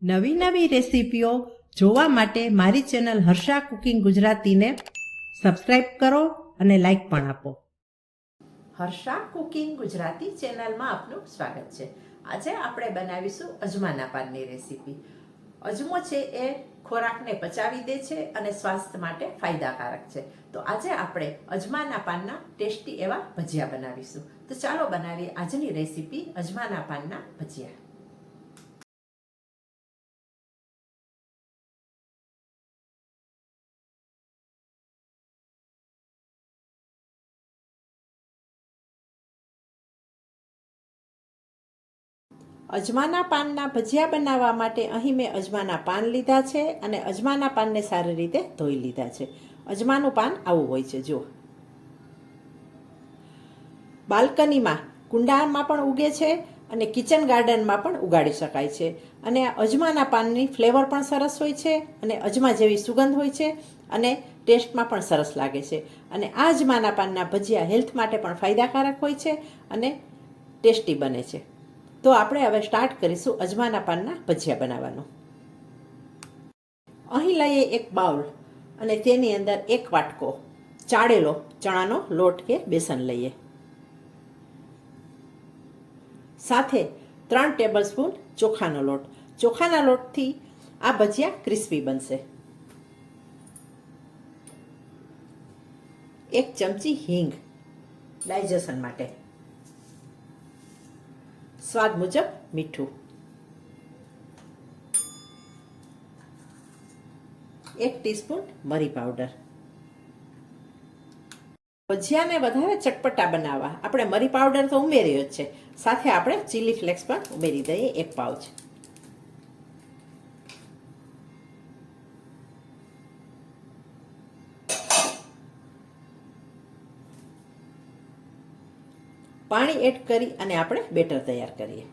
નવી નવી રેસીપીઓ જોવા માટે મારી ચેનલ હર્ષા કુકિંગ ગુજરાતીને સબસ્ક્રાઇબ કરો અને લાઈક પણ આપો. હર્ષા કુકિંગ ગુજરાતી ચેનલમાં આપનું સ્વાગત છે. આજે આપણે બનાવીશું અજમાના પાનની રેસીપી. અજમો છે એ ખોરાકને પચાવી દે છે અને સ્વાસ્થ્ય માટે ફાયદાકારક છે. તો આજે આપણે અજમાના પાનના ટેસ્ટી એવા ભજીયા બનાવીશું. તો ચાલો બનાવીએ આજની રેસીપી અજમાના પાનના ભજીયા. અજમાના પાનના ભજીયા બનાવવા માટે અહીં મેં અજમાના પાન લીધા છે અને અજમાના પાનને સારી રીતે ધોઈ લીધા છે. અજમાનું પાન આવું હોય છે. જો બાલ્કનીમાં કુંડામાં પણ ઉગે છે અને કિચન ગાર્ડનમાં પણ ઉગાડી શકાય છે. અને અજમાના પાનની ફ્લેવર પણ સરસ હોય છે અને અજમા જેવી સુગંધ હોય છે અને ટેસ્ટમાં પણ સરસ લાગે છે. અને આ અજમાના પાનના ભજીયા હેલ્થ માટે પણ ફાયદાકારક હોય છે અને ટેસ્ટી બને છે. તો આપણે હવે સ્ટાર્ટ કરીશું અજમાના પાનના ભજીયા બનાવવાનું. અહીં લઈએ એક બાઉલ અને તેની અંદર એક વાટકો ચાળેલો ચણાનો લોટ કે બેસન લઈએ. સાથે 3 ટેબલસ્પૂન ચોખાનો લોટ. ચોખાના લોટથી આ ભજીયા ક્રિસ્પી બનશે. 1 ચમચી હિંગ ડાયજેશન માટે. સ્વાદ મુજબ મીઠું. 1 ટીસ્પૂન મરી પાવડર. ભજીયાને વધારે ચટપટા બનાવવા આપણે મરી પાવડર તો ઉમેર્યો જ છે. સાથે આપણે ચીલી ફ્લેક્સ પણ ઉમેરી દઈએ 1 પાઉચ. પાણી એડ કરી અને આપણે બેટર તૈયાર કરીએ.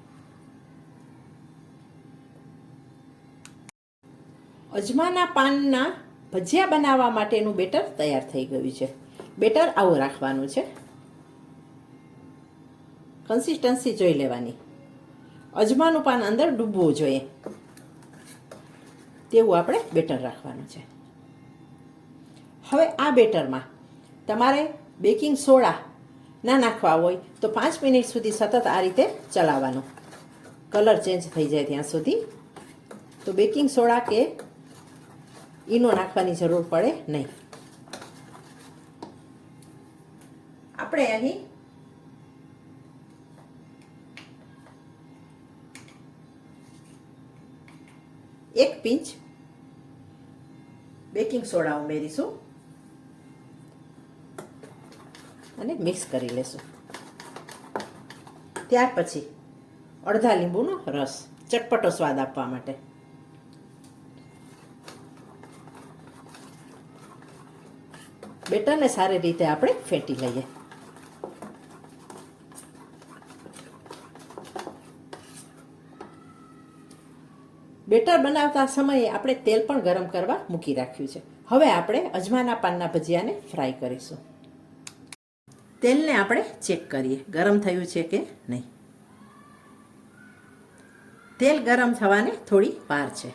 અજમાના પાનના ભજીયા બનાવવા માટેનું બેટર તૈયાર થઈ ગયું છે. બેટર આવું રાખવાનું છે. કન્સિસ્ટન્સી જોઈ લેવાની. અજમાનું પાન અંદર ડૂબવું જોઈએ તેવું આપણે બેટર રાખવાનું છે. હવે આ બેટરમાં તમારે બેકિંગ સોડા ના નાખવા હોય તો 5 મિનિટ સુધી સતત આ રીતે ચલાવવાનું, કલર ચેન્જ થઈ જાય ત્યાં સુધી. તો બેકિંગ સોડા કે ઈનો નાખવાની જરૂર પડે નહીં. આપણે અહીં એક પિંચ બેકિંગ સોડા ઉમેરીશું અને મિક્સ કરી લેશું. ત્યાર પછી અડધા લીંબુનો રસ ચટપટો સ્વાદ આપવા માટે. બેટરને સારી રીતે આપણે ફેંટી લઈએ. બેટર બનાવતા સમયે આપણે તેલ પણ ગરમ કરવા મૂકી રાખ્યું છે. હવે આપણે અજમાના પાનના ભજીયાને ફ્રાય કરીશું. તેલને આપણે ચેક કરીએ ગરમ થયું છે કે નહીં. તેલ ગરમ થવાને થોડી વાર છે.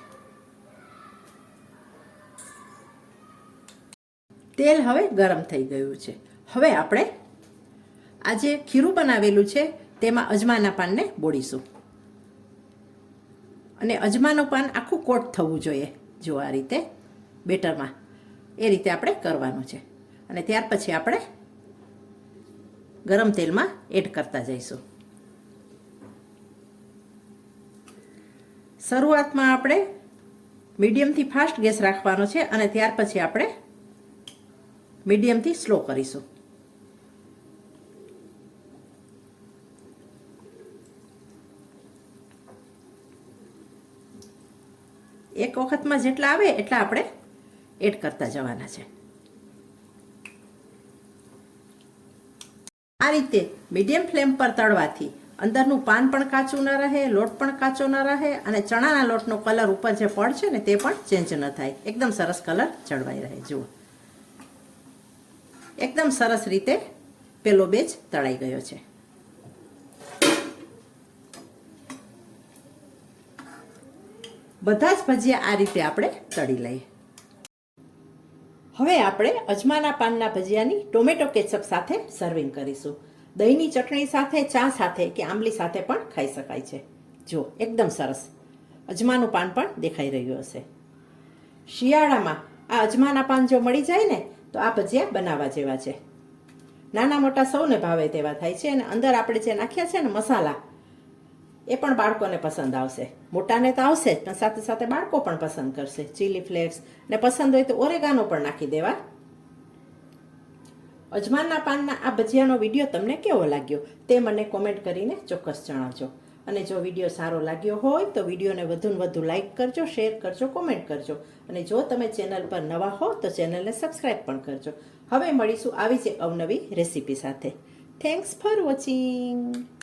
તેલ હવે ગરમ થઈ ગયું છે. હવે આપણે આ જે ખીરું બનાવેલું છે તેમાં અજમાના પાનને બોળીશું. અને અજમાનું પાન આખું કોટ થવું જોઈએ. જો આ રીતે બેટરમાં એ રીતે આપણે કરવાનું છે. અને ત્યાર પછી આપણે ગરમ તેલમાં એડ કરતા જઈશું. શરૂઆતમાં આપણે મીડિયમથી ફાસ્ટ ગેસ રાખવાનો છે અને ત્યાર પછી આપણે મીડિયમથી સ્લો કરીશું. એક વખતમાં જેટલા આવે એટલા આપણે એડ કરતા જવાના છે. આ રીતે મીડિયમ ફ્લેમ પર તળવાથી અંદરનું પાન પણ કાચું ન રહે, લોટ પણ કાચો ન રહે અને ચણાના લોટનો કલર ઉપર જે પડ છે ને તે પણ ચેન્જ ન થાય. એકદમ સરસ કલર જળવાઈ રહે. જુઓ એકદમ સરસ રીતે પેલો બેચ તળાઈ ગયો છે. બધા જ ભજીયા આ રીતે આપણે તળી લઈએ. હવે આપણે અજમાના પાનના ભજીયાની ટોમેટો કેચઅપ સાથે સર્વિંગ કરીશું. દહીંની ચટણી સાથે, ચા સાથે કે આંબલી સાથે પણ ખાઈ શકાય છે. જો એકદમ સરસ અજમાનું પાન પણ દેખાઈ રહ્યું હશે. શિયાળામાં આ અજમાના પાન જો મળી જાય ને તો આ ભજીયા બનાવવા જેવા છે. નાના મોટા સૌને ભાવે તેવા થાય છે. અને અંદર આપણે જે નાખ્યા છે ને મસાલા, એ પણ બાળકોને પસંદ આવશે. મોટાને તો આવશે જ, પણ સાથે સાથે બાળકો પણ પસંદ કરશે. ચીલી ફ્લેક્સ ને પસંદ હોય તો ઓરેગાનો પણ નાખી દેવા. અજમાના પાનના આ ભજીયાનો વિડીયો તમને કેવો લાગ્યો તે મને કોમેન્ટ કરીને ચોક્કસ જણાવજો. અને જો વિડીયો સારો લાગ્યો હોય તો વિડીયોને વધુને વધુ લાઈક કરજો, શેર કરજો, કોમેન્ટ કરજો. અને જો તમે ચેનલ પર નવા હો તો ચેનલને સબસ્ક્રાઈબ પણ કરજો. હવે મળીશું આવી જ અવનવી રેસીપી સાથે. Thanks for watching.